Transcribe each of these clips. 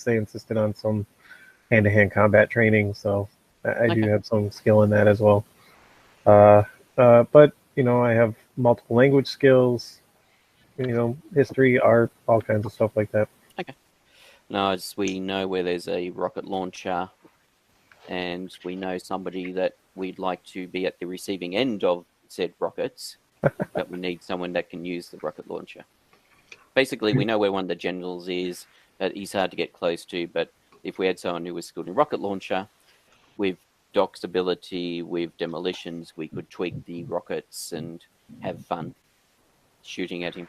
they insisted on some hand-to-hand combat training, so I do have some skill in that as well. But I have multiple language skills, history, art, all kinds of stuff like that. Okay. Now, as we know where there's a rocket launcher, and we know somebody that we'd like to be at the receiving end of said rockets, but we need someone that can use the rocket launcher. Basically, we know where one of the generals is, that he's hard to get close to, but if we had someone who was skilled in rocket launcher, with Doc's ability, with demolitions, we could tweak the rockets and have fun shooting at him.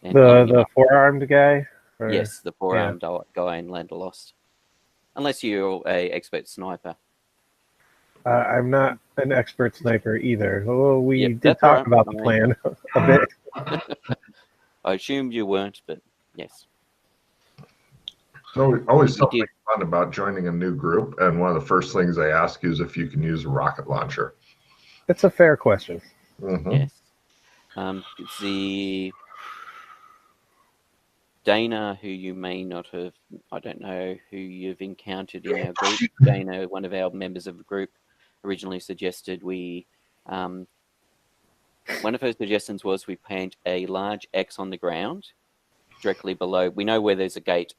The four-armed guy? Yes, the four-armed guy in Land of Lost. Unless you're a expert sniper. I'm not an expert sniper either. Oh, we did talk about the plan a bit. I assumed you weren't, but yes. So always something fun about joining a new group, and one of the first things they ask you is if you can use a rocket launcher. It's a fair question. Yes. It's the Dana, who you may not have, I don't know who you've encountered in our group. Dana, one of our members of the group, originally suggested we, one of her suggestions was we paint a large X on the ground directly below. We know where there's a gate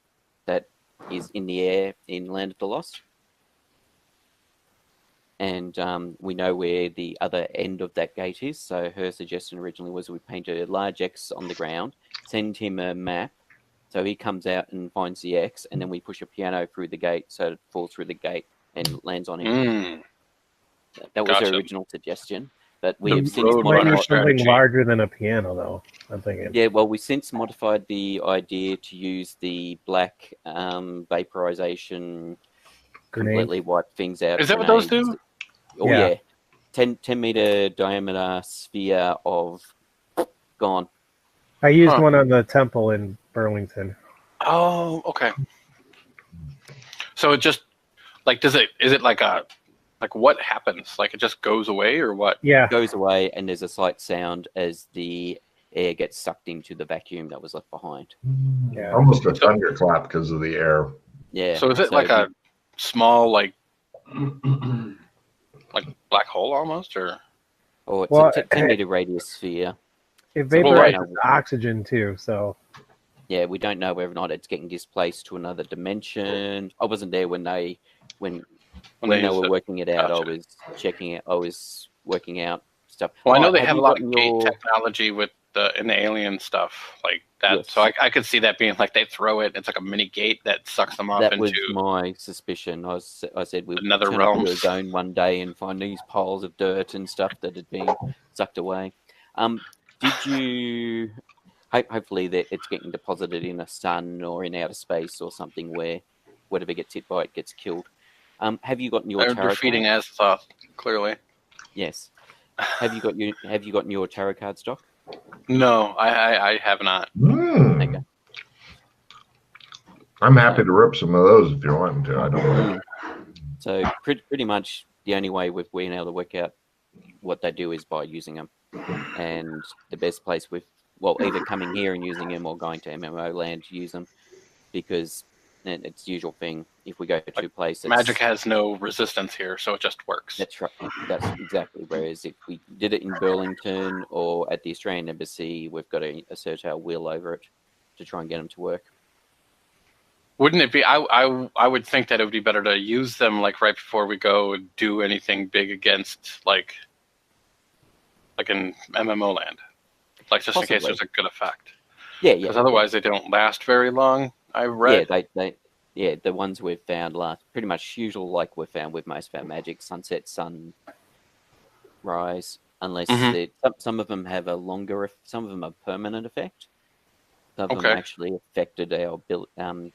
that is in the air in Land of the Lost. And we know where the other end of that gate is. So her suggestion originally was we paint a large X on the ground, send him a map, so he comes out and finds the X, and then we push a piano through the gate so it falls through the gate and lands on him. That was her original suggestion. But we have since modified something larger than a piano, though. I'm thinking. Yeah, well, we since modified the idea to use the black vaporization, completely wipe things out. Is that what those do? Oh yeah, 10 meter diameter sphere of gone. I used one on the temple in Burlington. Oh, okay. So it just is it like what happens? Like it just goes away or what? Yeah. It goes away and there's a slight sound as the air gets sucked into the vacuum that was left behind. Yeah. Almost a thunderclap because of the air. Yeah. So is it like a small like black hole almost, or? Oh, it's a 10 meter radius sphere. It vaporizes oxygen too, so. Yeah, we don't know whether or not it's getting displaced to another dimension. I wasn't there when they were working it out. Gotcha. I was checking it. I was working out stuff. Well, I know they have a lot of gate technology with in the alien stuff like that. Yes. So I could see that being like they throw it. It's like a mini gate that sucks them off into. That was my suspicion. I said we'd another turn realm up to a zone one day and find these piles of dirt and stuff that had been sucked away. Did you? Hopefully that it's getting deposited in a sun or in outer space or something where whatever gets hit by it gets killed. Have you gotten your tarot defeating as thought, clearly. Yes. Have you gotten your tarot card stock? No, I have not. Okay. I'm happy to rip some of those if you want to. I don't know. So pretty much the only way we've been able to work out what they do is by using them. And the best place either coming here and using them or going to MMO land to use them, because it's the usual thing. If we go to two places, magic has no resistance here, so it just works. That's right. That's exactly. Whereas if we did it in Burlington or at the Australian Embassy, we've got to assert our will over it to try and get them to work. Wouldn't it be? I would think that it would be better to use them like right before we go and do anything big against like in MMO land. Like just in case there's a good effect. Yeah. Because otherwise they don't last very long. I read. Yeah, the ones we've found last pretty much usual like we've found with most of our magic, sunset, sunrise, unless some of them have a longer, some of them are permanent effect. Some of them actually affected our build. Some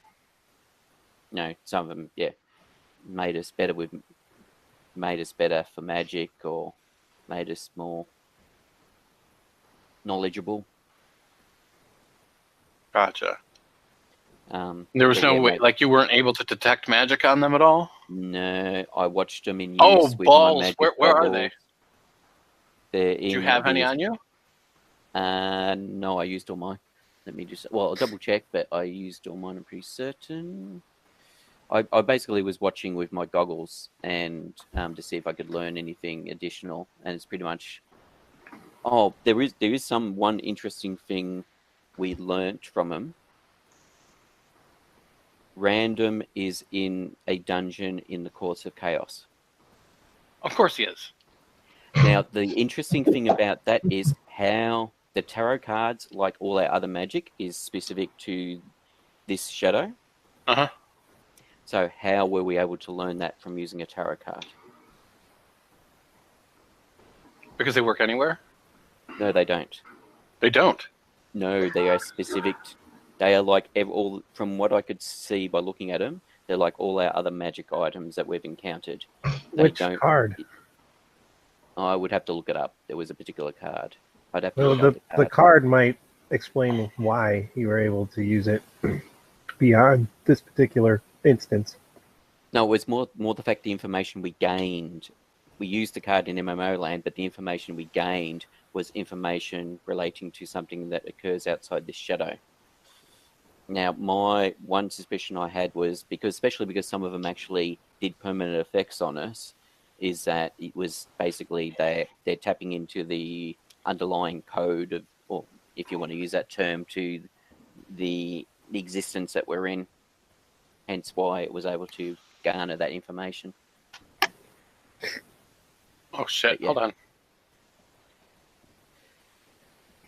of them made us better for magic or made us more knowledgeable. Gotcha. There was no way, like you weren't able to detect magic on them at all? No, I watched them in use. Oh, with balls! My magic Where are bubbles. they? Do you have any on you? No, I used all mine. let me just. Well, I'll double check, but I used all mine. I'm pretty certain. I basically was watching with my goggles and to see if I could learn anything additional, and it's pretty much. Oh, there is some one interesting thing we learnt from him. Random is in a dungeon in the Courts of Chaos. Of course he is. Now, the interesting thing about that is how the tarot cards, like all our other magic, is specific to this shadow. Uh-huh. So how were we able to learn that from using a tarot card? Because they work anywhere? No, they don't. They don't. No, they are specific. They are like all, from what I could see by looking at them, they're like all our other magic items that we've encountered. Which card? I would have to look it up. There was a particular card. I'd have to Well, look up the card might explain why you were able to use it beyond this particular instance. No, it was more the fact the information we gained. We used the card in MMO land, but the information we gained was information relating to something that occurs outside this shadow. Now, my one suspicion I had was, especially because some of them actually did permanent effects on us, is that it was basically they're tapping into the underlying code of, or if you want to use that term, to the existence that we're in. Hence why it was able to garner that information. Oh shit! Yeah. Hold on.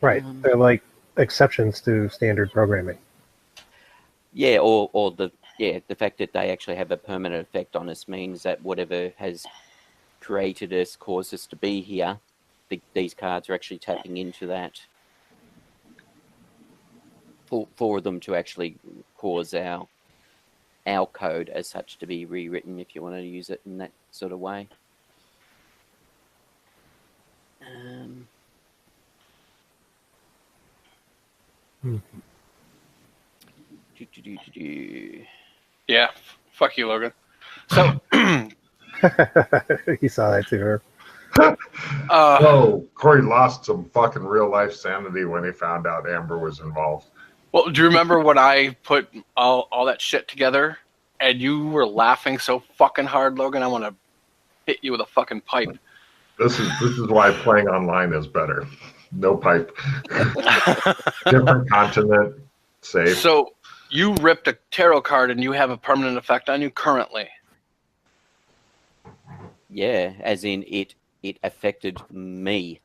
Right, they're like exceptions to standard programming. Yeah, or the fact that they actually have a permanent effect on us means that whatever has created us, caused us to be here, these cards are actually tapping into that for them to actually cause our code as such to be rewritten, if you want to use it in that sort of way. Yeah. Fuck you, Logan. So. You saw that too, Oh, Corey lost some fucking real life sanity when he found out Amber was involved. Well, do you remember when I put all that shit together and you were laughing so fucking hard, Logan? I want to hit you with a fucking pipe. This is why playing online is better. No pipe. Different continent. Safe. So you ripped a tarot card and you have a permanent effect on you currently. Yeah, as in it affected me.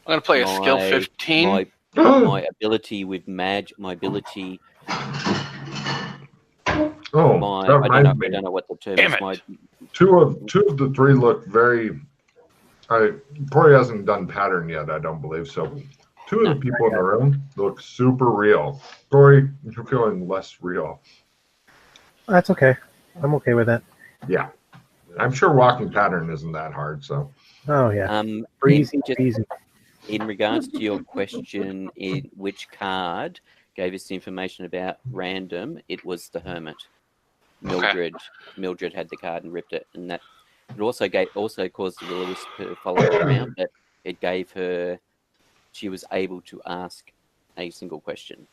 I'm gonna play a skill 15. My ability with mag, my ability. Oh, I don't know what the term is. Two of the three look very. Corey hasn't done pattern yet, I don't believe so. Two of the people in the room look super real. Corey, you're feeling less real. That's okay. I'm okay with that. Yeah, I'm sure walking pattern isn't that hard. So. Oh yeah. Easy. In regards to your question, in which card gave us the information about random, it was the Hermit. Mildred had the card and ripped it, and that it also caused the Will-O-Wisp to follow her around, but it gave her. She was able to ask a single question.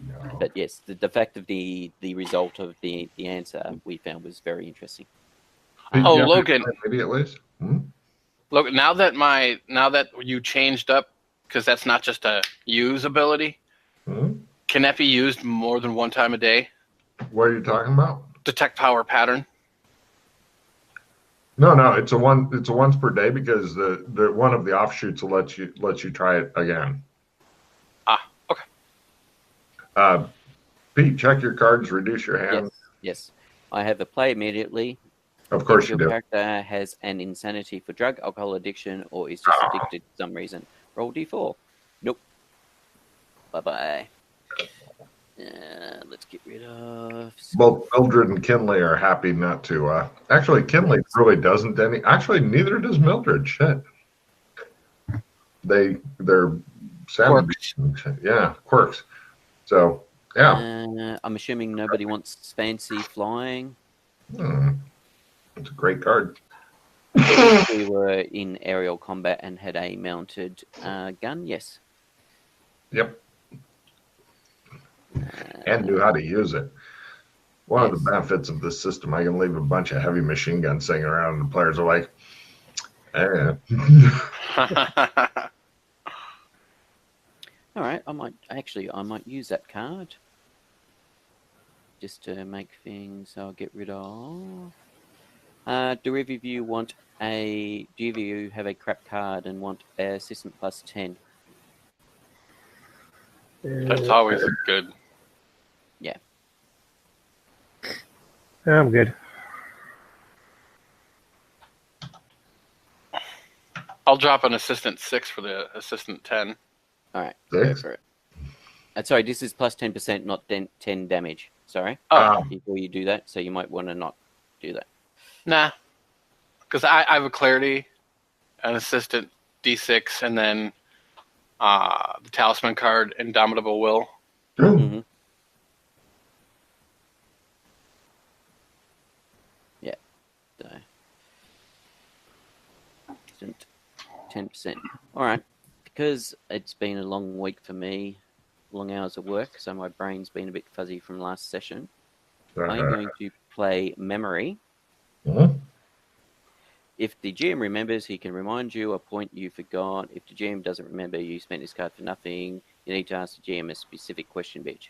No. But yes, the fact of the result of the answer we found was very interesting. Oh, Logan. Maybe at least. Logan, now that you changed up, because that's not just a use ability, can that be used more than one time a day? What are you talking about? Detect power pattern. No, it's a once per day because the one of the offshoots will let you try it again. Okay. Pete, check your cards, reduce your hand. Yes. I have a play immediately. Of course if you do. Your character has an insanity for drug, alcohol addiction, or is just addicted for some reason. Roll d4. Nope. Bye-bye. Let's get rid of... Both Mildred and Kinley are happy not to. Actually, Kinley really doesn't any... Actually, neither does Mildred. Shit. They're quirks. Yeah, quirks. So, yeah. I'm assuming nobody wants fancy flying. It's a great card. If we were in aerial combat and had a mounted gun, yes. Yep. And knew how to use it. One of the benefits of this system, I can leave a bunch of heavy machine guns sitting around, and the players are like, eh. All right, I might use that card just to make things. I'll get rid of. Do either of you want a? Do either of you have a crap card and want assistant plus 10? That's always good. Yeah. I'm good. I'll drop an assistant 6 for the assistant 10. All right, go for it. Sorry, this is plus 10%, not 10 damage. Sorry. Before you do that, so you might want to not do that. Nah, because I have a clarity, an assistant D6, and then the talisman card, Indomitable Will. Mm-hmm. Yeah. So, 10%. All right. Because it's been a long week for me, long hours of work, so my brain's been a bit fuzzy from last session. I'm going to play Memory. Mm-hmm. If the GM remembers, he can remind you a point you forgot. If the GM doesn't remember, you spent this card for nothing. You need to ask the GM a specific question, bitch.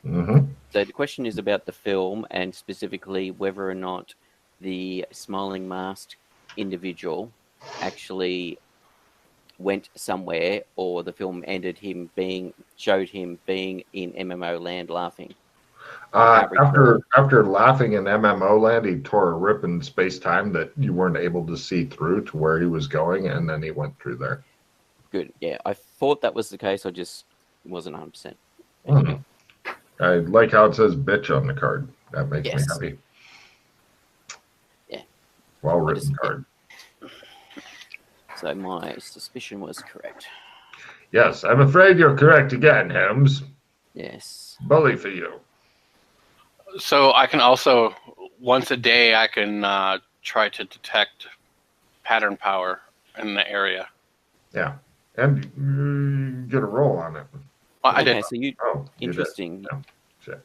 Mm-hmm. So the question is about the film, and specifically whether or not the smiling masked individual actually went somewhere, or the film showed him being in MMO land laughing. After laughing in MMO land, he tore a rip in space-time that you weren't able to see through to where he was going, and then he went through there. Good. Yeah, I thought that was the case. I just wasn't 100%. Mm. I like how it says bitch on the card. That makes me happy. Yeah. Well-written card. So my suspicion was correct. Yes, I'm afraid you're correct again, Helms. Yes. Bully for you. So I can also, once a day, I can try to detect pattern power in the area. Yeah, and you get a roll on it. Well, I did. So interesting. Yeah. Shit.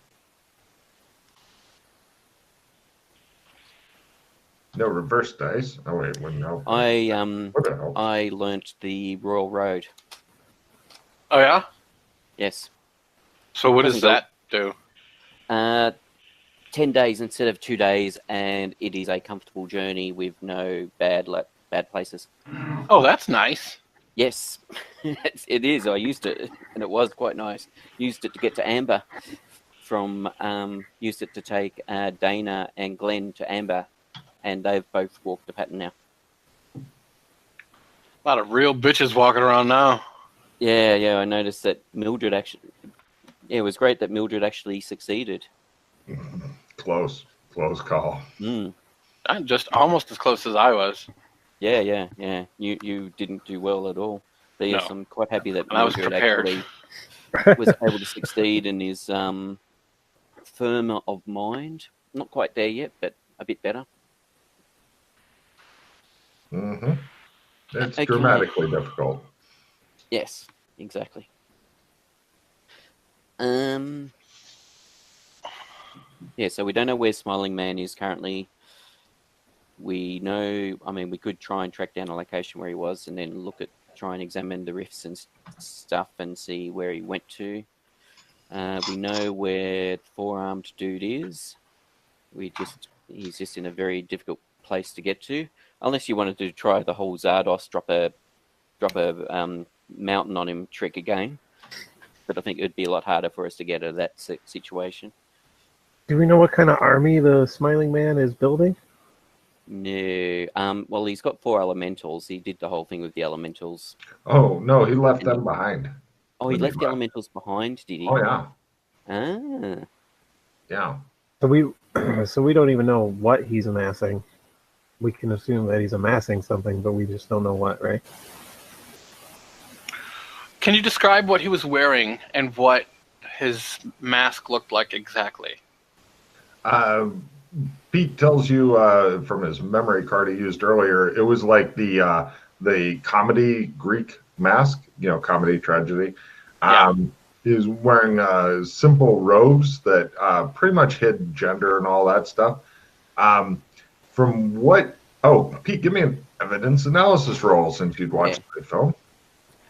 No reverse dice. Oh wait, no. What the hell? I learnt the Royal Road. Oh yeah. Yes. So what does that do? 10 days instead of 2 days, and it is a comfortable journey with no bad places. Oh, that's nice. Yes, it is. I used it, and it was quite nice. Used it to get to Amber. Used it to take Dana and Glenn to Amber, and they've both walked the pattern now. A lot of real bitches walking around now. Yeah. I noticed that Mildred actually. Yeah, it was great that Mildred actually succeeded. Close call. I'm just almost as close as I was. Yeah. You didn't do well at all. But yes, I'm quite happy that Mildred actually was able to succeed and is firmer of mind. Not quite there yet, but a bit better. Mm-hmm. It's dramatically difficult. Yes, exactly. Yeah, so we don't know where Smiling Man is currently. We know, we could try and track down a location where he was and then try and examine the rifts and stuff and see where he went to. We know where the four-armed dude is. He's just in a very difficult place to get to. Unless you wanted to try the whole Zardos drop a mountain on him trick again. But I think it would be a lot harder for us to get out of that situation. Do we know what kind of army the Smiling Man is building? No. Well, he's got 4 elementals. He did the whole thing with the elementals. Oh, no, he left them behind. Oh, he left the elementals behind, did he? Oh, yeah. Ah. Yeah. So we don't even know what he's amassing. We can assume that he's amassing something, but we just don't know what, right? Can you describe what he was wearing and what his mask looked like exactly? Pete tells you from his memory card he used earlier, it was like the comedy Greek mask, comedy, tragedy. Yeah. He's wearing simple robes that pretty much hid gender and all that stuff. From what? Oh, Pete, give me an evidence analysis roll since you'd watched the film.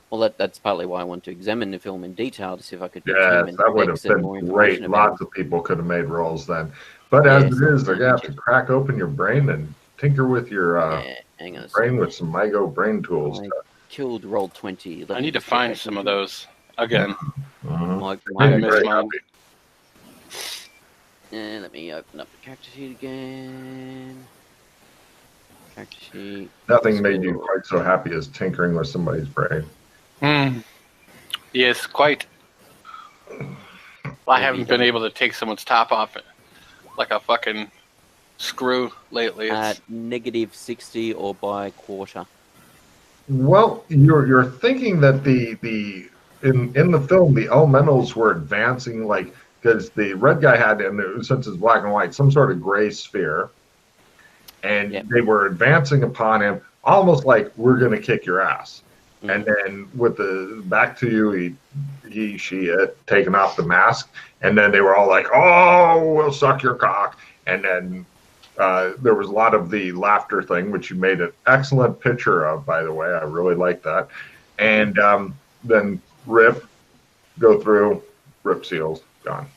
Well, that's partly why I want to examine the film in detail to see if I could Yes, determine that would have and been more great. information about Lots of people could have made rolls then. But as it is, they're going to have to crack open your brain and tinker with your hang on a brain second. with some MyGo brain tools. Killed roll 20. I need to find some of those again. I missed mine. Let me open up the character sheet again. Character sheet. Nothing made you quite so happy as tinkering with somebody's brain. Yes, quite. I haven't been able to take someone's top off it like a fucking screw lately. At -60 or by quarter. Well, you're thinking that in the film the elementals were advancing, like, because the red guy had, and since it's black and white, some sort of gray sphere, and they were advancing upon him almost like, we're going to kick your ass. And then with the back to you, she had taken off the mask, and then they were all like, oh, we'll suck your cock. And then there was a lot of the laughter thing, which you made an excellent picture of, by the way. I really like that. And then rip, go through, rip seals, gone.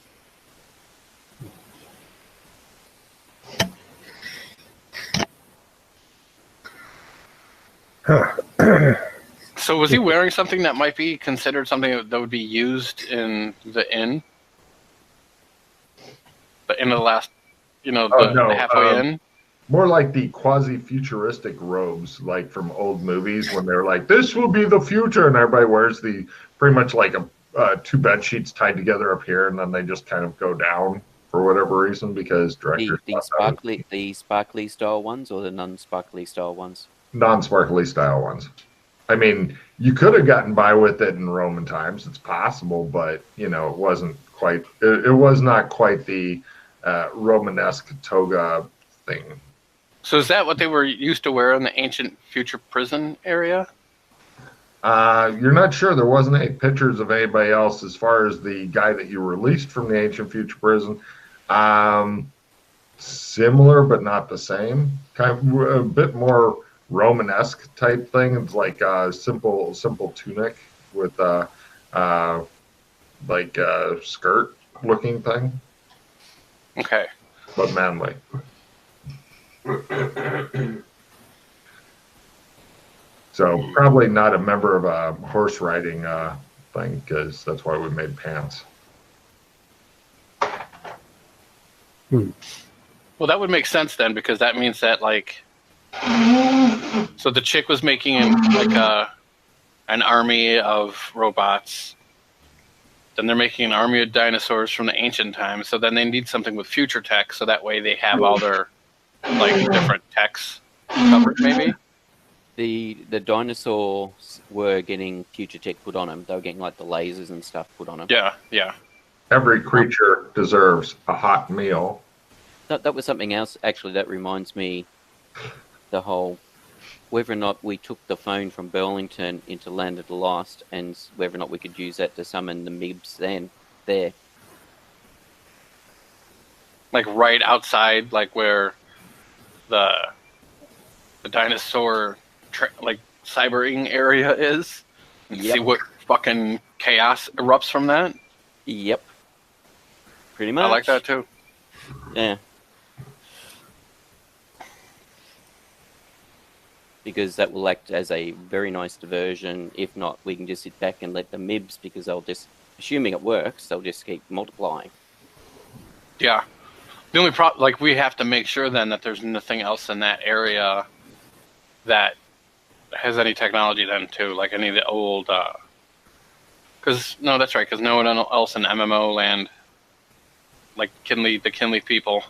So was he wearing something that might be considered something that would be used in the inn? The inn of the last, the halfway in? More like the quasi-futuristic robes, like from old movies, when they're like, this will be the future, and everybody wears pretty much like two bed sheets tied together up here, and then they just kind of go down for whatever reason, because directors... The sparkly style ones or the non-sparkly style ones? Non-sparkly style ones. I mean, you could have gotten by with it in Roman times. It's possible, but, it wasn't quite... It was not quite the Romanesque toga thing. So is that what they were used to wear in the ancient future prison area? You're not sure. There wasn't any pictures of anybody else as far as the guy that you released from the ancient future prison. Similar, but not the same. Kind of a bit more Romanesque type thing. It's like a simple tunic with like a skirt looking thing. Okay. But manly. So probably not a member of a horse riding thing, because that's why we made pants. Well, that would make sense then, because that means that, like, so the chick was making an army of robots. Then they're making an army of dinosaurs from the ancient times. So then they need something with future tech, so that way they have all their different techs covered, maybe. The dinosaurs were getting future tech put on them. They were getting like the lasers and stuff put on them. Yeah. Every creature deserves a hot meal. That was something else, actually, that reminds me, the whole, whether or not we took the phone from Burlington into Land of the Lost, and whether or not we could use that to summon the MIBs there. Like right outside, like where the dinosaur cybering area is, and see what fucking chaos erupts from that. Yep. Pretty much. I like that too. Yeah. Because that will act as a very nice diversion. If not, we can just sit back and let the MIBs, because they'll just, assuming it works, they'll just keep multiplying. Yeah. The only problem, we have to make sure then that there's nothing else in that area that has any technology then too, like any of the old, because no, that's right, because no one else in MMO land, like the Kinley people,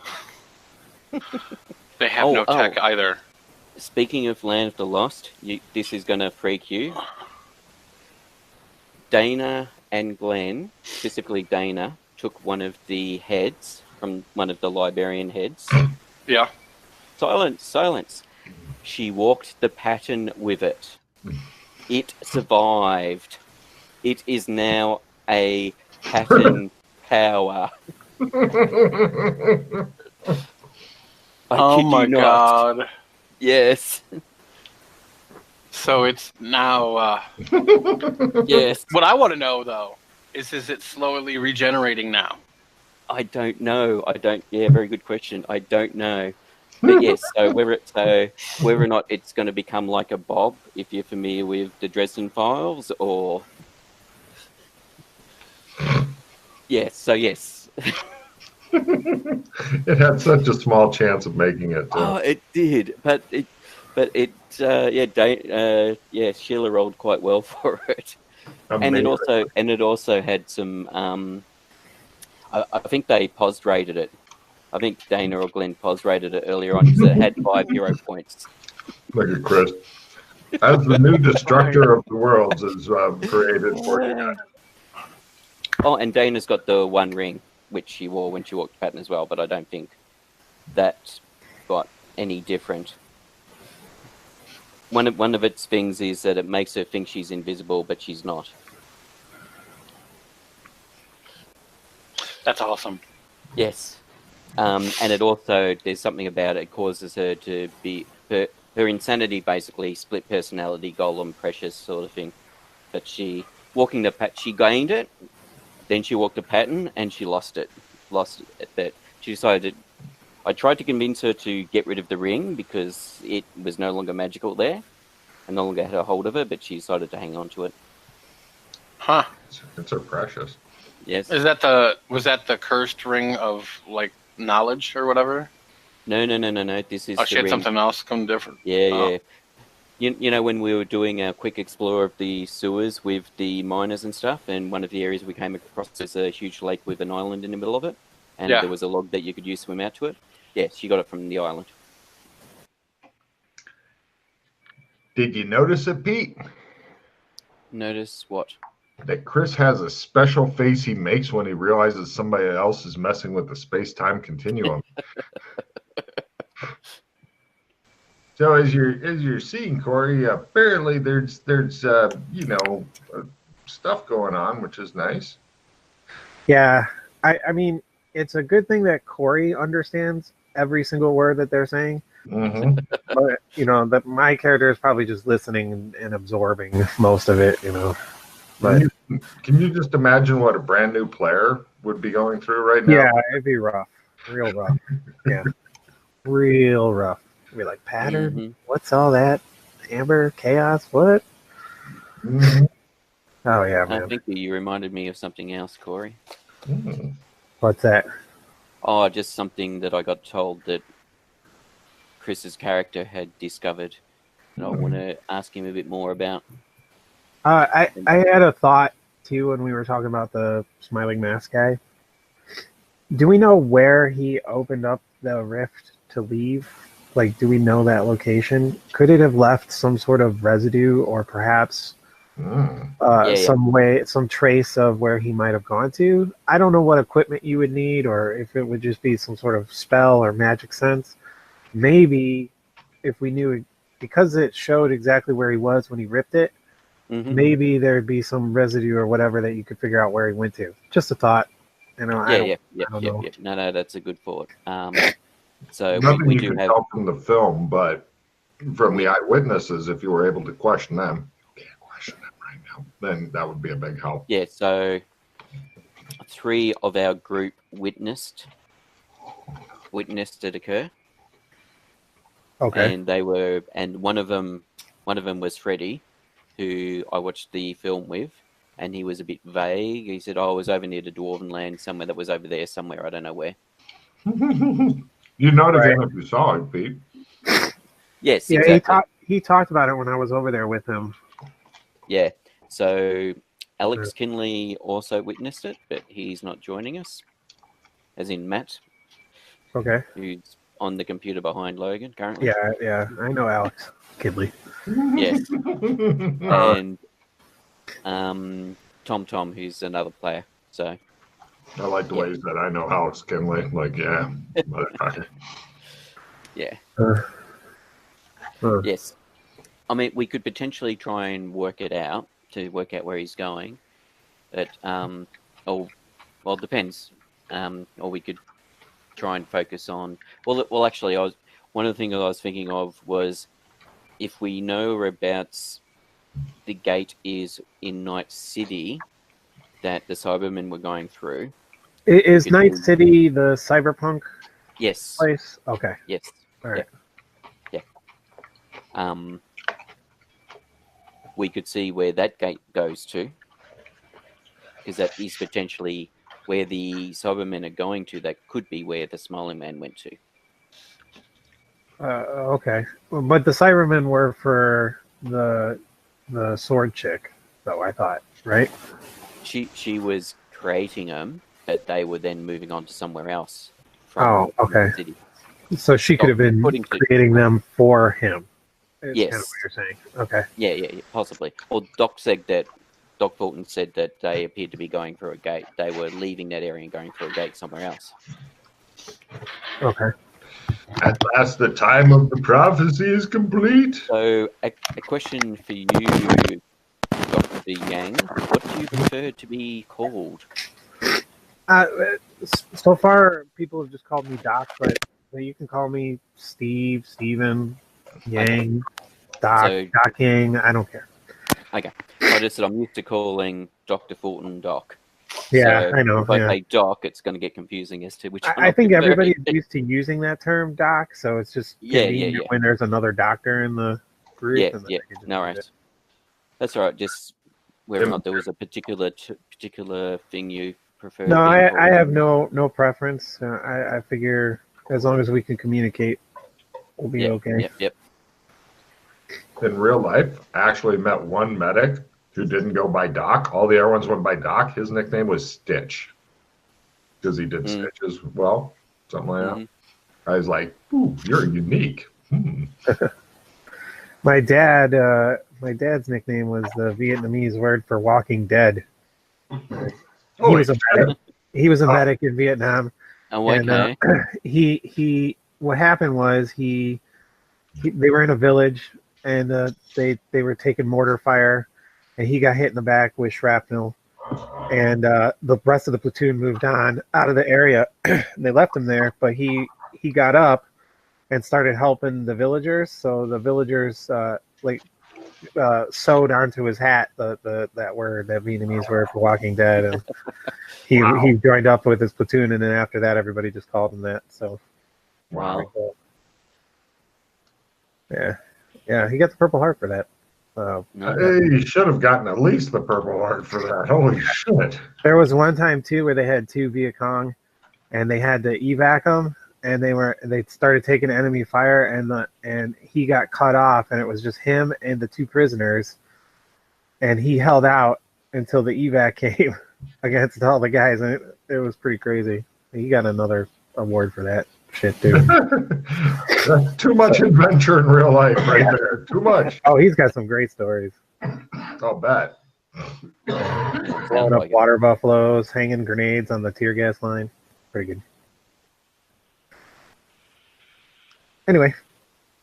they have no tech either. Speaking of Land of the Lost, this is going to freak you. Dana and Glenn, specifically Dana, took one of the heads from one of the librarian heads. Yeah. Silence. She walked the pattern with it. It survived. It is now a pattern power. I Oh kid my you not. god. Yes. So it's now. Yes. What I want to know, though, is it slowly regenerating now? I don't know. Yeah, very good question. I don't know. But yes, so whether or not it's going to become like a Bob, if you're familiar with the Dresden Files, or yes, so yes. It had such a small chance of making it, too. Oh, it did, but yeah, Sheila rolled quite well for it, and Amazing. it also had some. I think they pos rated it. I think Dana or Glenn pos rated it earlier on because it had 5 hero points. Look at Chris. As the new destructor of the worlds is created for you guys. Oh, and Dana's got the one ring, which she wore when she walked Patton as well, but I don't think that got any different. One of its things is that it makes her think she's invisible, but she's not. That's awesome. Yes. And it also, there's something about it causes her to be, her insanity basically, split personality, golem, precious sort of thing. But she gained it, then she walked a pattern and she lost it. But she decided, I tried to convince her to get rid of the ring because it was no longer magical there and no longer had a hold of her, but she decided to hang on to it. Huh. It's so precious. Yes. Was that the cursed ring of like knowledge or whatever? No. This is Oh, the she had ring. something else come different. Yeah, Oh. yeah. You know when we were doing a quick explore of the sewers with the miners and stuff, and one of the areas we came across was a huge lake with an island in the middle of it, and Yeah. there was a log that you could use to swim out to it. Yeah, she got it from the island. Did you notice it, Pete? Notice what? That Chris has a special face he makes when he realizes somebody else is messing with the space-time continuum. So as you're seeing, Corey, apparently there's stuff going on, which is nice. Yeah, I mean, it's a good thing that Corey understands every single word that they're saying. Mm-hmm. But that my character is probably just listening and absorbing most of it. But Can you just imagine what a brand new player would be going through right now? yeah, it'd be rough, real rough. Yeah, real rough. It'd be like pattern. Mhm. What's all that? Amber chaos. What? Mm-hmm. Oh yeah, I man. think you reminded me of something else, Corey. Mm-hmm. What's that? Oh, just something that I got told that Chris's character had discovered that I want to ask him a bit more about. I had a thought too when we were talking about the smiling mask guy. Do we know where he opened up the rift to leave? Like, do we know that location? Could it have left some sort of residue, or perhaps some trace of where he might have gone to? I don't know what equipment you would need, or if it would just be some sort of spell or magic sense. Maybe if we knew, because it showed exactly where he was when he ripped it, maybe there'd be some residue or whatever that you could figure out where he went to. Just a thought. I don't know. No, that's a good thought. So Nothing we you do can have. tell from the film, but from the eyewitnesses, if you were able to question them, can't question them right now, then that would be a big help. Yeah, so 3 of our group witnessed it occur. Okay. And one of them was Freddie, who I watched the film with, and he was a bit vague. He said, "Oh, I was over near the Dwarven land somewhere that was over there somewhere. I don't know where." You know it again if you saw it, Pete. Yes, Yeah, exactly. he talked about it when I was over there with him. Yeah. So Alex Kinley also witnessed it, but he's not joining us, as in Matt. Okay. Who's on the computer behind Logan currently. Yeah. I know Alex Kidley. Yes. And Tom, who's another player. So I like the way you said, I know Alex Kinley. Like, yeah, motherfucker. Yeah. Yes. I mean, we could potentially try and work out where he's going. But well, it depends. Or we could try and focus on. Well, actually, one of the things I was thinking of was if we know whereabouts the gate is in Night City that the Cybermen were going through. Is Night City the cyberpunk Yes. place? Okay. Yes. All right. Yeah. We could see where that gate goes to, because that is potentially where the Cybermen are going to. That could be where the Smiling Man went to. Okay. But the Cybermen were for the sword chick, though, I thought, right? She was creating them, but they were then moving on to somewhere else. Oh, okay. The city. So she could have been creating them for him. Is Yes. kind of what you're saying. Okay. Yeah, possibly. Or Doc Fulton said that they appeared to be going through a gate. They were leaving that area and going through a gate somewhere else. Okay. At last, the time of the prophecy is complete. So, a question for you, Dr. V. Yang. What do you prefer to be called? So far, people have just called me Doc, but you can call me Steve, Steven, Yang, Doc, Doc Yang. I don't care. Okay. I just said I'm used to calling Dr. Fulton Doc. Yeah, so I know. If I say Doc, it's going to get confusing as to which one. I think everybody's used to using that term Doc, so it's just convenient when there's another doctor in the group. Yeah. No worries. That's all right. Just whether or not there was a particular thing you prefer. No, I have no preference. I figure as long as we can communicate, we'll be okay. Yep. In real life, I actually met one medic who didn't go by Doc. All the other ones went by Doc. His nickname was Stitch because he did stitches well, something like that. I was like, "Ooh, you're unique." My dad's nickname was the Vietnamese word for Walking Dead. He was a medic in Vietnam. Oh, okay. And, he what happened was they were in a village and they were taking mortar fire, and he got hit in the back with shrapnel, and the rest of the platoon moved on out of the area. They left him there, but he got up and started helping the villagers. So the villagers sewed onto his hat that Vietnamese word for Walking Dead, and he joined up with his platoon, and then after that, everybody just called him that. So, wow. Yeah, he got the Purple Heart for that. He should have gotten at least the Purple Heart for that. Holy shit! There was one time too where they had 2 Viet Cong, and they had to evac them, and they started taking enemy fire, and he got cut off, and it was just him and the 2 prisoners, and he held out until the evac came against all the guys, and it was pretty crazy. He got another award for that shit too. That's too much adventure in real life, right there. Too much. Oh, he's got some great stories. I'll bet. Blowing up water buffaloes, hanging grenades on the tear gas line. Pretty good. Anyway,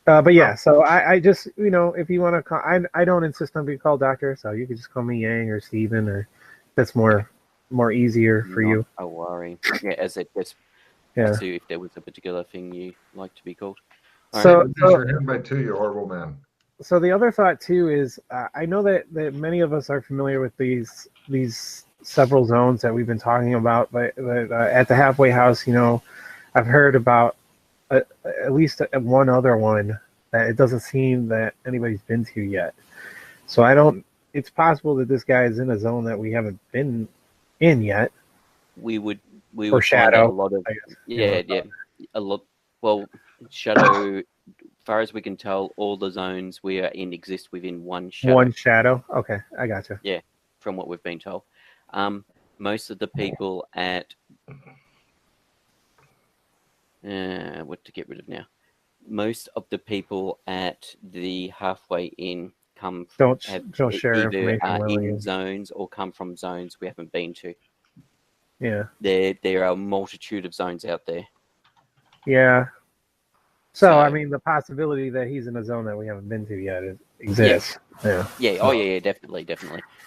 but yeah, so I just, if you want to call, I don't insist on being called doctor, so you can just call me Yang or Steven, or that's more easier for you. Not a worry. Yeah, as it just see if there was a particular thing you like to be called. So by 2, you horrible man. So the other thought too is I know that many of us are familiar with these several zones that we've been talking about, but at the halfway house, I've heard about at least one other one that it doesn't seem that anybody's been to yet. So it's possible that this guy is in a zone that we haven't been in yet. We would Shadow find a lot of a lot. Well, Shadow, as far as we can tell, all the zones we are in exist within one shadow. One shadow. Okay, I gotcha. Yeah, from what we've been told. Most of the people at what to get rid of now? Most of the people at the halfway in come from don't share either information in zones or come from zones we haven't been to. Yeah, there are a multitude of zones out there. Yeah. So I mean, the possibility that he's in a zone that we haven't been to yet exists. Yeah. Yeah. Oh yeah. Definitely.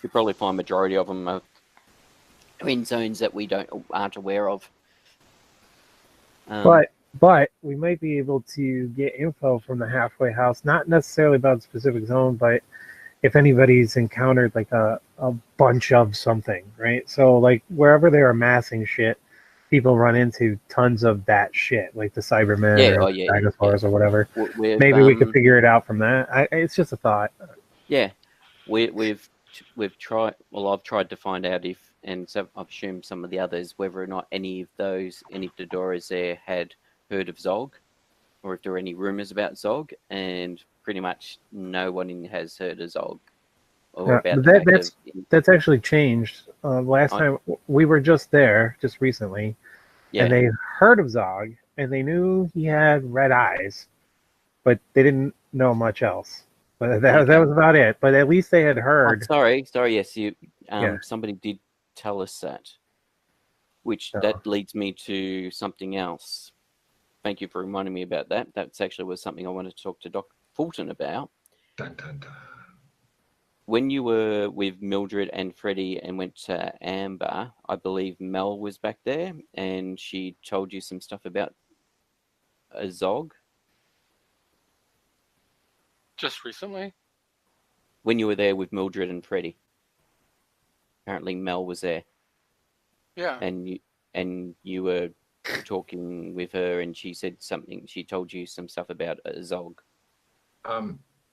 You probably find majority of them are in zones that we aren't aware of. Um, But we might be able to get info from the halfway house, not necessarily about a specific zone, but if anybody's encountered like a bunch of something, right? So like wherever they're amassing shit, people run into tons of that shit, like the Cybermen Yeah, or oh, the yeah, dinosaurs or whatever. we've, Maybe we could figure it out from that. It's just a thought. yeah, we've tried. Well, I've tried to find out if, and so I've assumed some of the others, whether or not any of the Dodoras there had heard of Zog, or if there are any rumors about Zog, and pretty much no one has heard of Zog or Yeah, about the fact that's actually changed. Last time we were just there, just recently, and they heard of Zog, and they knew he had red eyes, but they didn't know much else. But that was about it. But at least they had heard. Sorry. Yes, Yeah. somebody did tell us that, which that leads me to something else. Thank you for reminding me about that. That's actually was something I wanted to talk to Doc Fulton about. Dun, dun, dun. When you were with Mildred and Freddie and went to Amber, I believe Mel was back there, and she told you some stuff about a Zog. Just recently? When you were there with Mildred and Freddie. Apparently Mel was there. Yeah. And you were talking with her, and she said something. She told you some stuff about a Zog.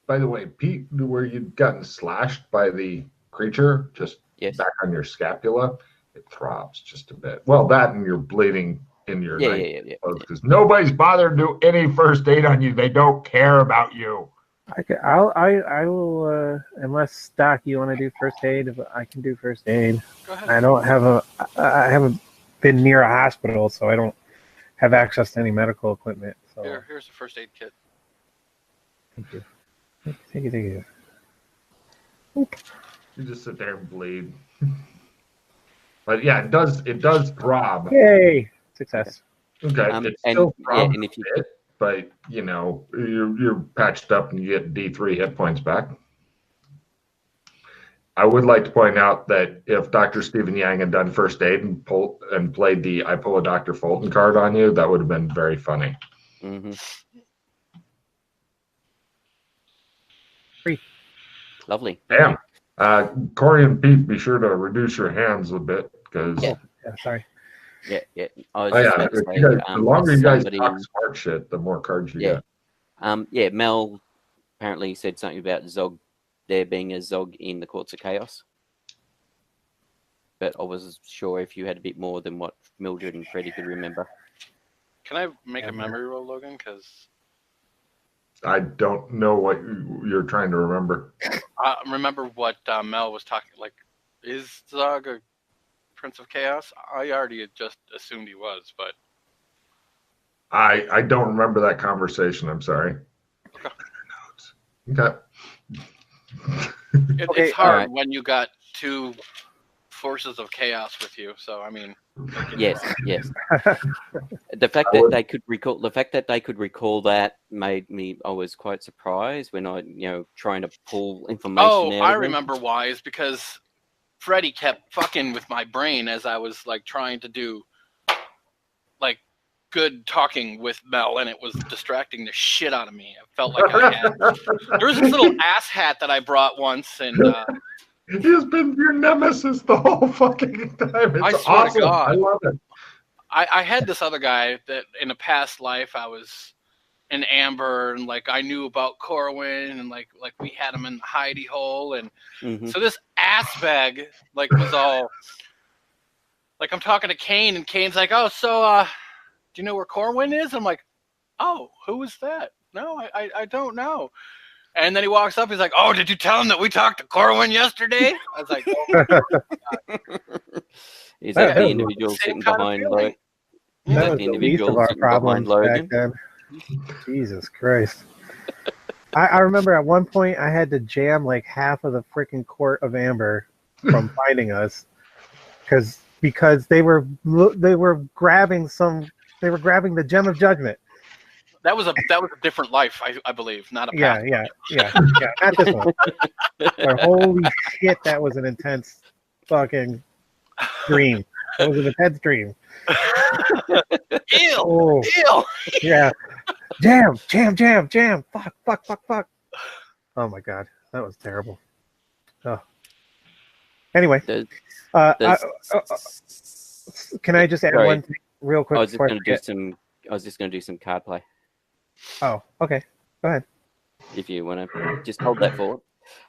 By the way, Pete, where you'd gotten slashed by the creature, just back on your scapula, it throbs just a bit. Well, that and you're bleeding in your because nobody's bothered to do any first aid on you. They don't care about you. I will unless Doc, you want to do first aid, I can do first aid. Go ahead. I haven't been near a hospital, so I don't have access to any medical equipment. So Here's a first aid kit. Thank you. Thank you. You just sit there and bleed. But yeah, it does throb. Yay! Success. Okay. It's still throbs a bit, but you know, you're patched up and you get D3 hit points back. I would like to point out that if Dr. Stephen Yang had done first aid and played the I pull a Dr. Fulton card on you, that would have been very funny. Mm-hmm. Lovely. Damn. Corey and Pete, be sure to reduce your hands a bit because. Yeah, sorry. Yeah. The longer you guys talk smart shit, the more cards you get. Mel apparently said something about Zog, there being a Zog in the Courts of Chaos. But I wasn't sure if you had a bit more than what Mildred and Freddie could remember. Can I make a memory roll, Logan? Because I don't know what you're trying to remember. Remember what Mel was talking, like, is Zog a Prince of Chaos? I already had just assumed he was, but I don't remember that conversation. I'm sorry. Okay. It's hard when you got two forces of chaos with you. So I mean, yes. The fact that they could recall that made me. I was quite surprised when I, trying to pull information. Oh, out I of remember why. Is because Freddie kept fucking with my brain as I was like trying to do like good talking with Mel, and it was distracting the shit out of me. I felt like there was this little ass hat that I brought once, and he's been your nemesis the whole fucking time. It's I swear awesome. to God. I love it. I had this other guy that in a past life I was in Amber, and like I knew about Corwin, and like we had him in the hidey hole, and so this ass bag like was all like I'm talking to Kane, and Kane's like, oh, so do you know where Corwin is? I'm like, oh, who is that? No, I don't know. And then he walks up. He's like, oh, did you tell him that we talked to Corwin yesterday? I was like, oh. Is that the individual sitting behind Logan? Is that the individual sitting behind Logan? Jesus Christ. I remember at one point I had to jam like half of the freaking court of Amber from finding us because they were grabbing the gem of judgment. That was a different life, I believe, not a past. Yeah, not this one. But holy shit, that was an intense fucking dream. That was in a pet's dream. Ew! Oh, Ew! yeah. Jam, jam, jam, jam. Fuck, fuck, fuck, fuck. Oh my god, that was terrible. Oh. Anyway, There's, uh, I, there's, can I just add sorry. one thing real quick I was just before I going to do forget? some. I was just going to do some card play. Oh, okay. Go ahead. If you want to, just hold that forward.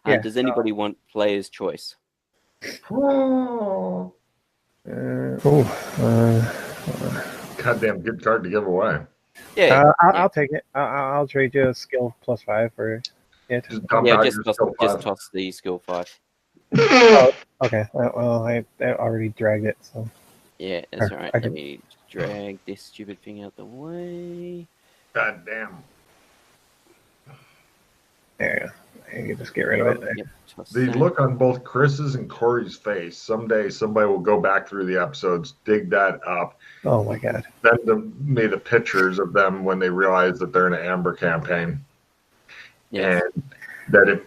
Yeah. Does anybody want player's choice? Oh, goddamn good card to give away. Yeah, I'll take it. I'll trade you a skill +5 for it. Just dump yeah. out Just your toss, skill just 5. toss the skill 5. Oh, okay. Well, I already dragged it, so Yeah, that's Or all right. I Let can- me drag this stupid thing out the way. God damn. there you go. You can just get rid of it. Yep. Toss The that. look on both Chris's and Corey's face. Someday somebody will go back through the episodes, dig that up, Oh my god. send me the pictures of them when they realize that they're in an Amber campaign. Yes. And that it,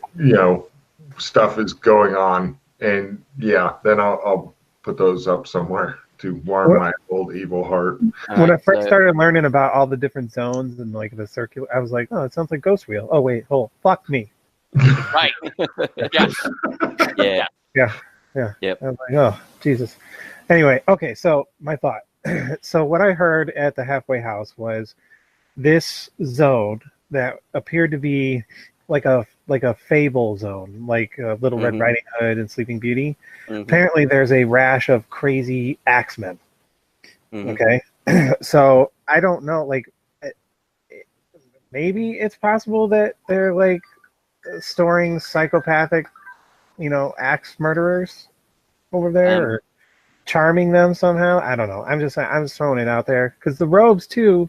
stuff is going on. And yeah, then I'll put those up somewhere to warm What- my old evil heart. All When I right, first so- started learning about all the different zones and like the circular, I was like, oh, it sounds like Ghost Wheel. Oh wait, hold, fuck me. Right. Yes. Yeah. I was like, oh, Jesus. Anyway, okay, so my thought. So what I heard at the halfway house was this zone that appeared to be like a fable zone, like Little Red Mhm. Riding Hood and Sleeping Beauty. Mhm, Apparently, there's a rash of crazy axemen. mhm. Okay, so I don't know. Like, maybe it's possible that they're like storing psychopathic, axe murderers over there, or charming them somehow. I don't know. I'm just throwing it out there because the robes too.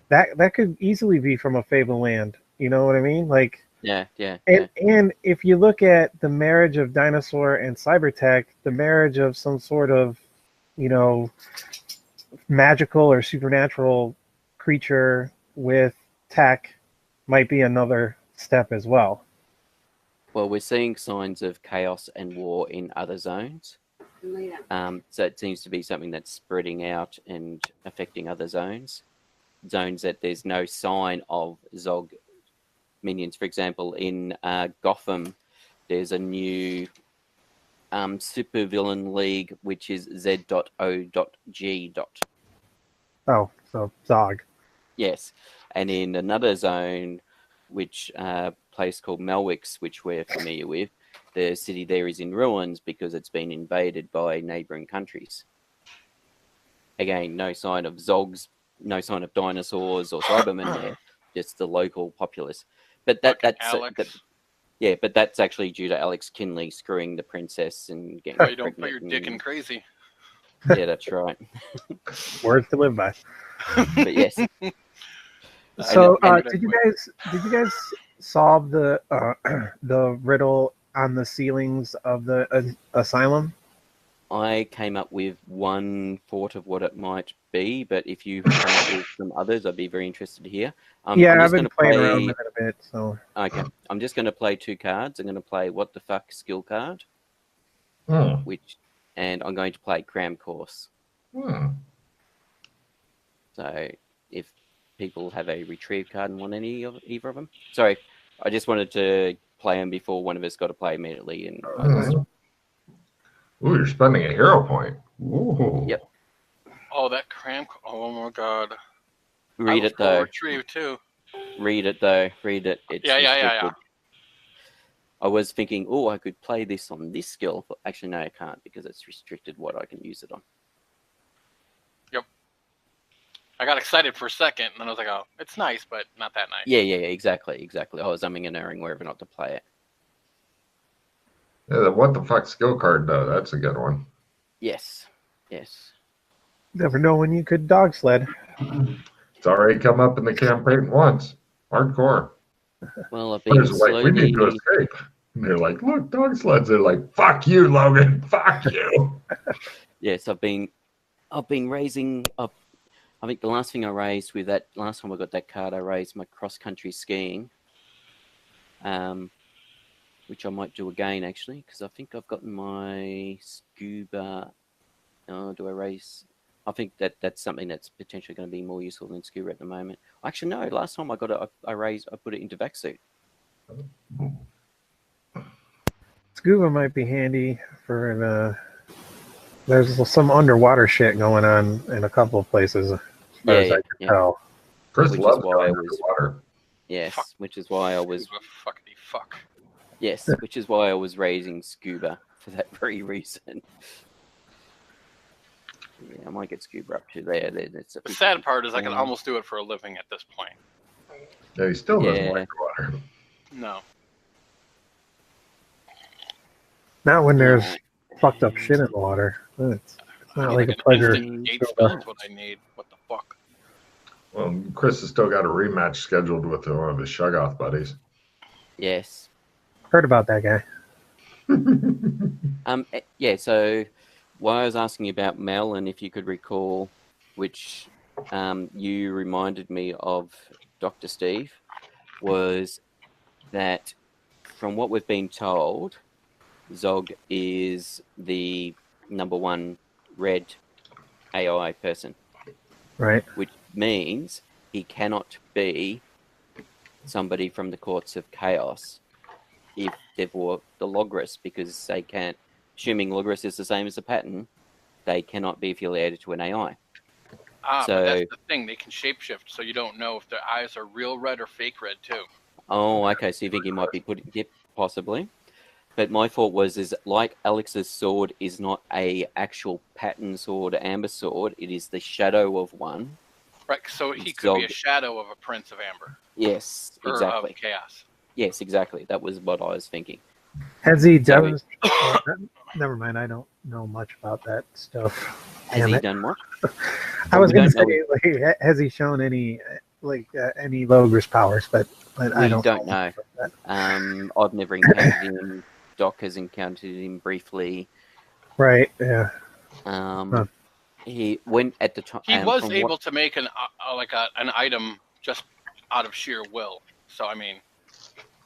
That could easily be from a fable land. You know what I mean? Like, Yeah, yeah, and if you look at the marriage of dinosaur and cybertech, the marriage of some sort of, magical or supernatural creature with tech might be another step as well. Well, we're seeing signs of chaos and war in other zones. So it seems to be something that's spreading out and affecting other zones. Zones that there's no sign of Zog minions. For example, in Gotham, there's a new supervillain league, which is Z.O.G. Oh, so Zog. Yes. And in another zone, which place called Melwix, which we're familiar with, the city there is in ruins because it's been invaded by neighboring countries. Again, no sign of Zogs, no sign of dinosaurs or Cybermen there, just the local populace. But that's Alex. but that's actually due to Alex Kinley screwing the princess and getting Well, you don't put pregnant your dick in crazy. Yeah, that's right. Words to live by. But yes, So, and- did you guys solve the the riddle on the ceilings of the asylum? I came up with one thought of what it might be, but if you come up with some others, I'd be very interested to hear. Yeah, I'm I've just been going to playing play. around with it a bit. So, Okay, I'm just going to play 2 cards. I'm going to play What the Fuck skill card, Hmm. and I'm going to play Cram Course. Hmm. So if people have a retrieve card and want either of them, sorry, I just wanted to play them before one of us got to play immediately. And Ooh, you're spending a hero point. Ooh. Yep. Oh, that cramp. Oh my god. read it though. Retrieve too. Read it though. Read it. It's Yeah. restricted. I was thinking, oh, I could play this on this skill. But actually, no, I can't because it's restricted what I can use it on. I got excited for a second, and then I was like, oh, it's nice, but not that nice. Yeah, exactly. I was umming and erring whether or not to play it. Yeah, the what the fuck skill card though. That's a good one. Yes. never know when you could dog sled. It's already come up in the campaign once. Hardcore. Well, I've been Players are like, we need to slowly. escape. And they're like, look, dog sleds. They're like, fuck you, Logan. Fuck you. Yes, I've been raising up. I think the last thing I raised with that last time I got that card, I raised my cross country skiing, which I might do again actually because I think I've gotten my scuba do I raise? I think that's something that's potentially going to be more useful than scuba at the moment. Actually, no. Last time I got it, I put it into vac suit. Scuba might be handy for the. There's some underwater shit going on in a couple of places, as far as I can tell. Chris Which is loves why going I was. underwater. Yes, Fuck. which is why I was. Fuckity fuck. Yes, which is why I was raising scuba for that very reason. Yeah, I might get scuba up to there. The sad part is I can almost do it for a living at this point. Yeah, he still doesn't like the water. No. Not when there's fucked up shit in the water. It's not like a pleasure. Gate spell is what I need. What the fuck? Well, Chris has still got a rematch scheduled with one of his Shuggoth buddies. Yes. Heard about that guy. Yeah, so while I was asking about Mel, and if you could recall, which you reminded me of Dr. Steve, was that from what we've been told, Zog is the #1 red AI person. Right. Which means he cannot be somebody from the courts of chaos if they've walked the Logris, because they can't, assuming Logris is the same as the pattern, they cannot be affiliated to an AI. But that's the thing. They can shapeshift, so you don't know if their eyes are real red or fake red, too. Oh, okay, so you think he might be putting it, possibly. But my thought is like Alex's sword is not a actual pattern sword, amber sword, it is the shadow of one. Right, so he could be a shadow of a Prince of Amber. Yes, exactly. Or of Chaos. Yes, exactly. That was what I was thinking. Has he done? Never mind. I don't know much about that stuff. Has he done what? I was going to say, like, has he shown any any Logris powers? But I don't know. I've never encountered him. Doc has encountered him briefly. Right. Yeah. He went at the time. He was able to make an item just out of sheer will. So I mean,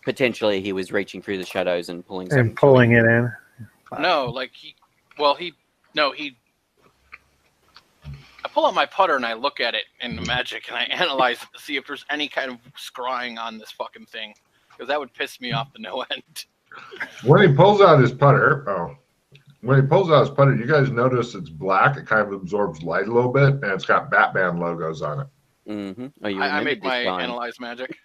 potentially he was reaching through the shadows and pulling it in. No, like I pull out my putter and I look at it in the magic and I analyze it to see if there's any kind of scrying on this fucking thing, because that would piss me off to no end. When he pulls out his putter, you guys notice it's black. It kind of absorbs light a little bit, and it's got Batman logos on it. Mm-hmm. Oh, I make my analyze magic.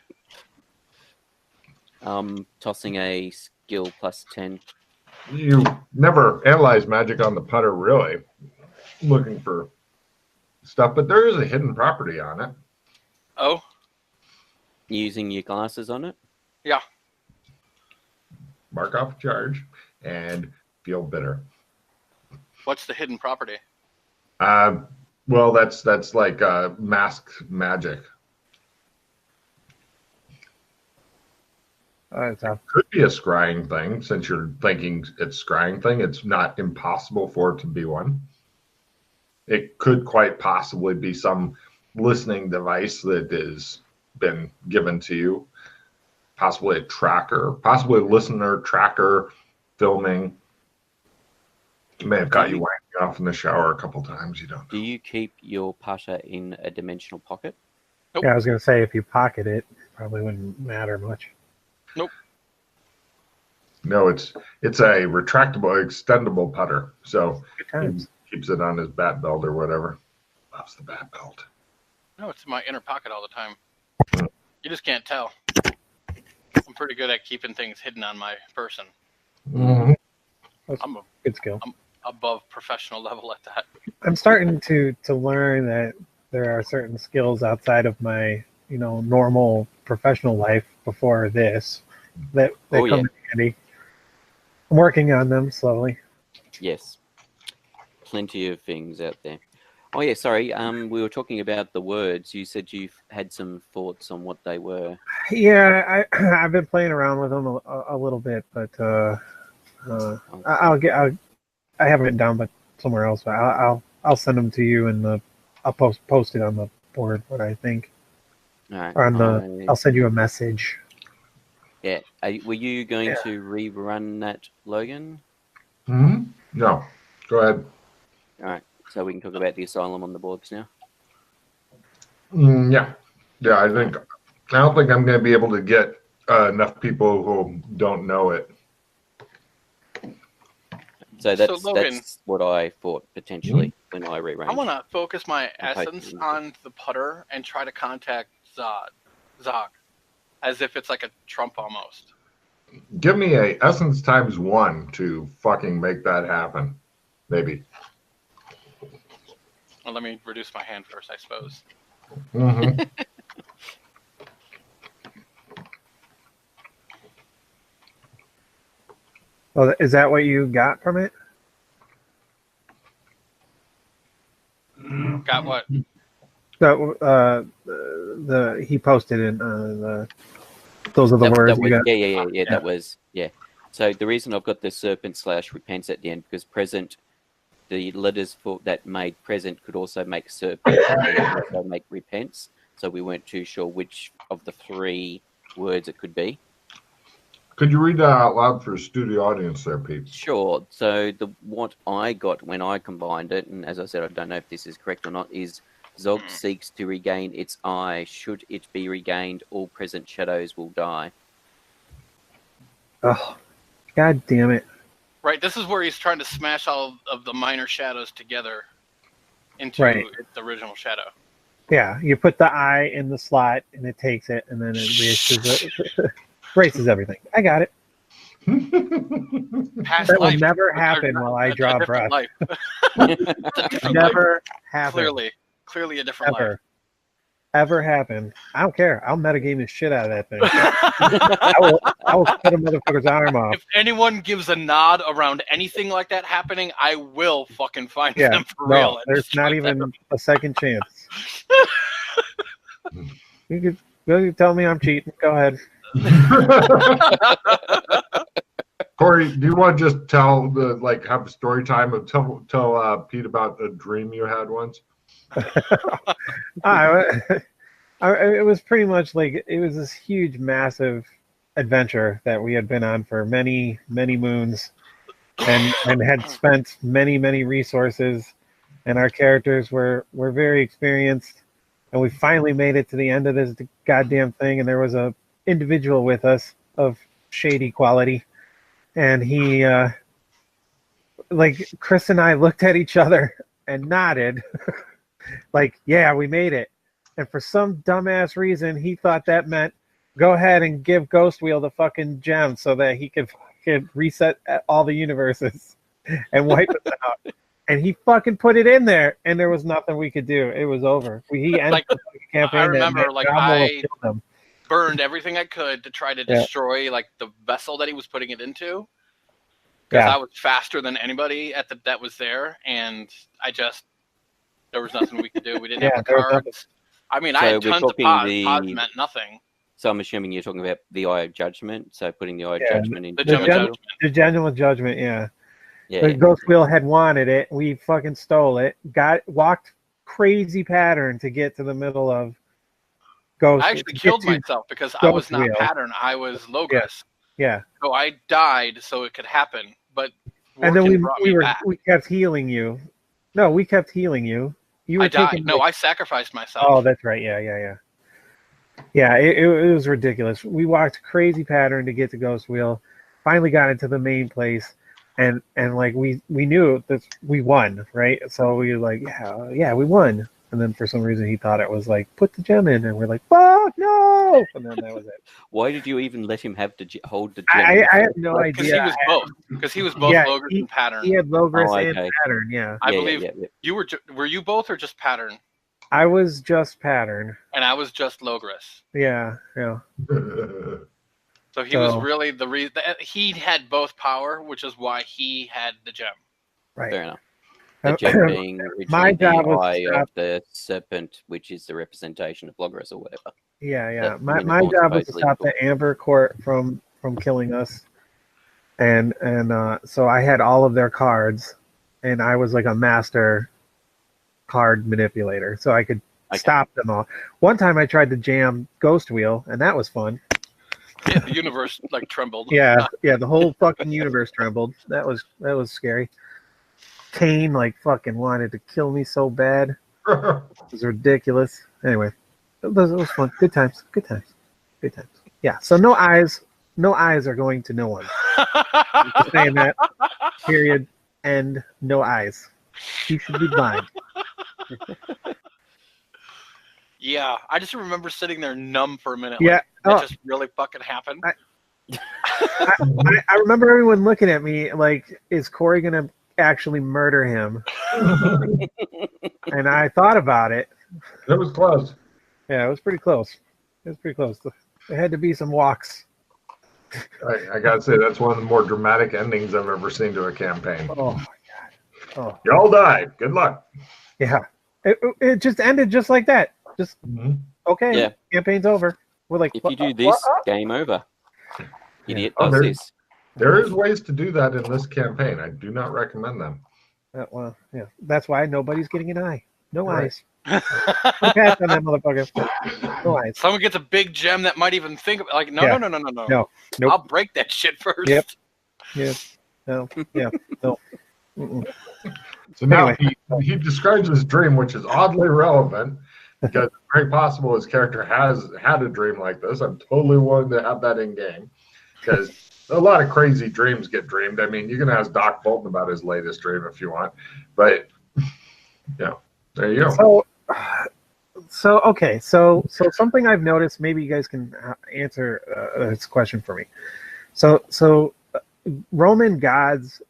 Tossing a skill +10. You never analyze magic on the putter, really, looking for stuff, but there is a hidden property on it. Oh? Using your glasses on it? Yeah. Mark off a charge and feel bitter. What's the hidden property? Well, that's like masked magic. It could be a scrying thing. Since you're thinking it's scrying thing, it's not impossible for it to be one. It could quite possibly be some listening device that has been given to you. Possibly a tracker, possibly a listener, tracker, filming. May have got you wanking off in the shower a couple times. You don't know. Do you keep your putter in a dimensional pocket? Nope. Yeah, I was going to say, if you pocket it, it probably wouldn't matter much. Nope. No, it's a retractable, extendable putter. So he keeps it on his bat belt or whatever. Loves the bat belt. No, it's in my inner pocket all the time. You just can't tell. I'm pretty good at keeping things hidden on my person. Mm-hmm. That's a good skill. I'm above professional level at that. I'm starting to learn that there are certain skills outside of my normal professional life before this that come in handy. I'm working on them slowly. Yes, plenty of things out there. Oh yeah, sorry. We were talking about the words. You said you've had some thoughts on what they were. Yeah, I've been playing around with them a little bit, but I have it down, but somewhere else. But I'll send them to you, and I'll post it on the board. What I think. All right. Or I'll send you a message. Yeah. Were you going to rerun that, Logan? Mm-hmm. No. Go ahead. All right. So we can talk about the asylum on the boards now. Yeah. I don't think I'm going to be able to get enough people who don't know it. So Logan, that's what I thought potentially when I rearranged. I want to focus my I'm essence hoping- on the putter and try to contact Zog, as if it's like a trump almost. Give me a essence times 1 to fucking make that happen. Maybe. Well, let me reduce my hand first, I suppose. Mm-hmm. Well, is that what you got from it? Got what? So, he posted in those are the words you got. Yeah. That was So the reason I've got the serpent / repents at the end because present, the letters for that made present could also make serpent and also make repents. So we weren't too sure which of the 3 words it could be. Could you read that out loud for a studio audience there, Pete? Sure. So what I got when I combined it, and as I said, I don't know if this is correct or not, is Zog seeks to regain its eye. Should it be regained, all present shadows will die. Oh, god damn it! Right, this is where he's trying to smash all of the minor shadows together into the original shadow. Yeah, you put the eye in the slot, and it takes it, and then it erases everything. I got it. Past That will life, never or happen while I draw a different breath. life. It's a different life. Never happen. Clearly a different life. Ever happen. I don't care. I'll metagame the shit out of that thing. I will cut a motherfucker's arm off. If anyone gives a nod around anything like that happening, I will fucking find Yeah, them for real. and there's destroy not them. even a second chance. You could tell me I'm cheating. Go ahead. Corey, do you want to just tell have a story time of tell Pete about a dream you had once? It was pretty much like it was this huge, massive adventure that we had been on for many, many moons, and had spent many, many resources, and our characters were very experienced, and we finally made it to the end of this goddamn thing, and there was a individual with us of shady quality, and he Chris and I looked at each other and nodded like, yeah, we made it. And for some dumbass reason he thought that meant go ahead and give Ghost Wheel the fucking gem so that he could reset all the universes and wipe us out. And he fucking put it in there, and there was nothing we could do. It was over. He ended the campaign. I remember, I killed him. burned everything I could to try to destroy the vessel that he was putting it into, because I was faster than anybody that was there, and there was nothing we could do. We didn't have the cards. I mean, I had tons of pods. Pods meant nothing. So I'm assuming you're talking about the Eye of Judgment. So putting the Eye of Judgment in. The genuine judgment, yeah. Yeah. Ghost Wheel had wanted it. We fucking stole it. Walked crazy pattern to get to the middle of Ghost. I actually killed myself because I was not pattern. I was Logos. Yeah. So I died so it could happen. But and then we kept healing you. No, we kept healing you. You were I died. No, I sacrificed myself. Oh, that's right. Yeah. Yeah, it was ridiculous. We walked crazy pattern to get to Ghost Wheel. Finally got into the main place, and we knew that we won, right? So we were like, yeah, we won. And then for some reason he thought it was like, put the gem in, and we're like, fuck no! And then that was it. Why did you even let him hold the gem? I have no idea. Because he was both Logos and Pattern. He had Logos and Pattern, yeah. I believe you were you both or just Pattern? I was just Pattern. And I was just Logos. Yeah. So he was really the reason. He had both power, which is why he had the gem. Right. Fair enough. The gem being my job the was eye of the serpent, which is the representation of Logos or whatever. Yeah. My job was to stop the Amber Court from killing us, and so I had all of their cards, and I was like a master card manipulator, so I could stop them all. One time I tried to jam Ghost Wheel, and that was fun. Yeah, the universe trembled. Yeah, the whole fucking universe trembled. That was scary. Kane like fucking wanted to kill me so bad. It was ridiculous. Anyway, it was fun. Good times. Good times. Good times. Yeah. So no eyes. No eyes are going to no one. Just saying that. Period. End. No eyes. He should be blind. Yeah, I just remember sitting there numb for a minute. Yeah. Like, that just really fucking happened. I remember everyone looking at me like, is Corey gonna actually murder him? And I thought about it. It was close. Yeah, it was pretty close. It was pretty close. There had to be some walks. I gotta say, that's one of the more dramatic endings I've ever seen to a campaign. Oh my god. Oh Y'all died. Good luck. yeah. It just ended just like that. Just okay. Yeah. Campaign's over. We're like, If you do this, game over. Idiot Oh, does this. There is ways to do that in this campaign. I do not recommend them. well, yeah. That's why nobody's getting an eye. No Right. eyes. Put a patch on that motherfucker. No eyes. Someone gets a big gem that might even think of like, no. No. Nope. I'll break that shit first. Yep. Yeah. No. Yeah. No. Mm-mm. So now Anyway. he describes his dream, which is oddly relevant because it's very possible his character has had a dream like this. I'm totally willing to have that in game because a lot of crazy dreams get dreamed. I mean, you can ask Doc Bolton about his latest dream if you want, but yeah, there you go. So okay. So something I've noticed. Maybe you guys can answer this question for me. So Roman gods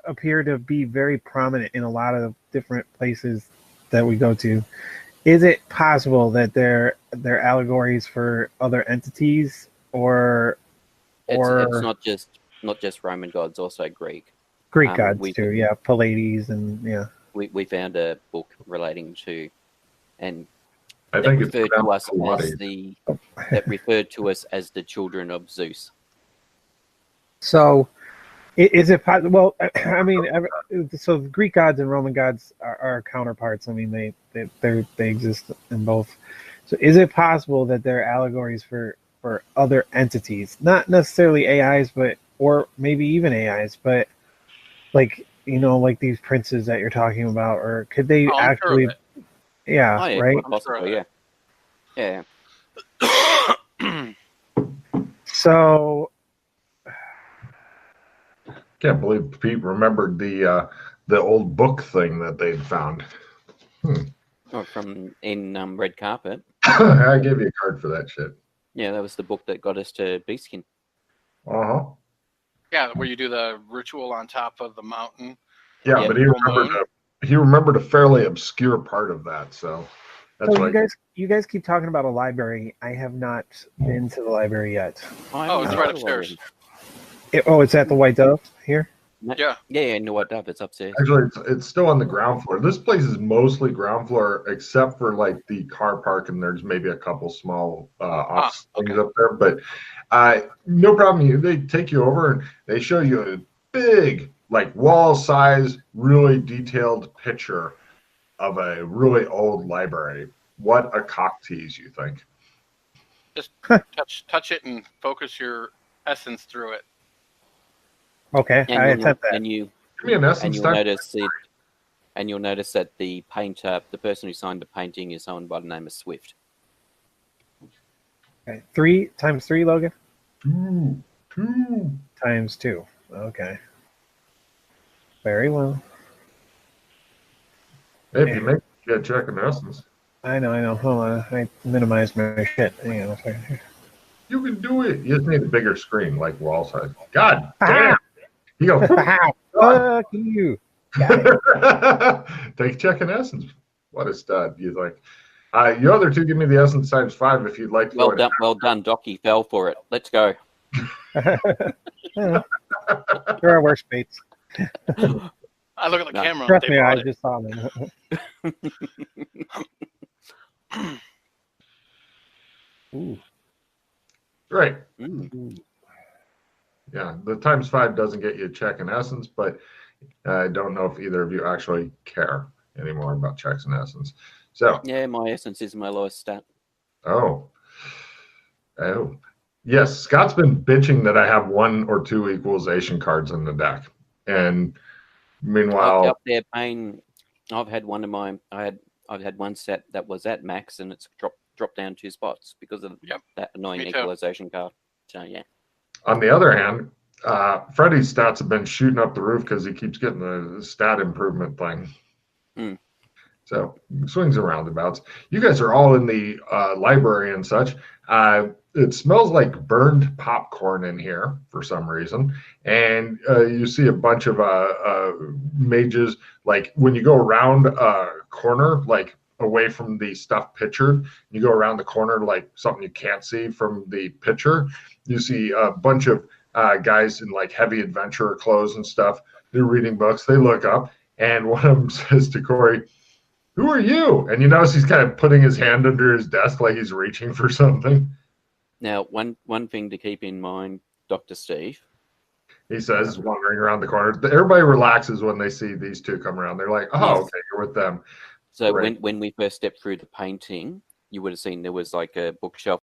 appear to be very prominent in a lot of different places that we go to. Is it possible that they're allegories for other entities, or It's not just Roman gods, also Greek. Greek gods too? Yeah, Pallades and yeah. We found a book relating to, and I that think it's referred to us Pilates. that referred to us as the children of Zeus. So, is it possible? Well, I mean, so Greek gods and Roman gods are counterparts. I mean, they exist in both. So, is it possible that they're allegories for other entities, not necessarily AIs, or maybe even AIs, but like like these princes that you're talking about, or could they actually? Sure Yeah, Oh, yeah, right. quite possibly, yeah. So. Can't believe Pete remembered the old book thing that they'd found. Oh, from in Red Carpet. I gave you a card for that shit. Yeah, that was the book that got us to Beastskin. Uh-huh. Yeah, where you do the ritual on top of the mountain. Yeah, Yeah. but he remembered a fairly obscure part of that, so that's So why. you guys keep talking about a library. I have not been to the library yet. Oh, it's right upstairs. It's at the White Dove here. Yeah. Yeah, in the White Dove, it's upstairs. Actually, it's still on the ground floor. This place is mostly ground floor, except for like the car park, and there's maybe a couple small office things up there. But no problem. They take you over and they show you a big, like wall size, really detailed picture of a really old library. What a cock tease, you think? Just touch it and focus your essence through it. Okay, I attempt that. And you Give me an essence and you'll time. notice it. And you'll notice that the painter, the person who signed the painting, is someone by the name of Swift. Okay. 3 times 3, Logan. 2 Times 2. Okay. Very well. Hey, if you make a check in essence, I know. Hold on. I minimized my shit. Hang on a second here. you can do it. You just need a bigger screen, like wall size. God damn. You go. Fuck you. Take a check in essence. What a stud. You like. Your other two, give me the essence times 5 if you'd like to Well go. done, well done, Doc. He fell for it. Let's go. There are worse baits. I look at the No. camera. Trust They me, I bought it. just saw them. Ooh. Right. Mm. Yeah. The times 5 doesn't get you a check in essence, but I don't know if either of you actually care anymore about checks in essence. So, Yeah, my essence is my lowest stat. oh. Yes, Scott's been bitching that I have 1 or 2 equalization cards in the deck. And Meanwhile, Up there paying. I've had one of my. I've had one set that was at max, and it's dropped down 2 spots because of that annoying Me too. equalization card. So yeah. on the other hand, Freddie's stats have been shooting up the roof because he keeps getting the stat improvement thing. Mm. So swings and roundabouts. You guys are all in the library and such. It smells like burned popcorn in here for some reason, and you see a bunch of mages. Like when you go around a corner, like away from the stuffed pitcher, you go around the corner like something you can't see from the pitcher. You see a bunch of guys in like heavy adventurer clothes and stuff. They're reading books. They look up, and one of them says to Corey, "Who are you?" And you notice he's kind of putting his hand under his desk like he's reaching for something. Now, one thing to keep in mind, Dr. Steve. He says, wandering around the corner. Everybody relaxes when they see these two come around. They're like, "Oh, Yes. okay, you're with them." So Right. when we first stepped through the painting, you would have seen there was like a bookshelf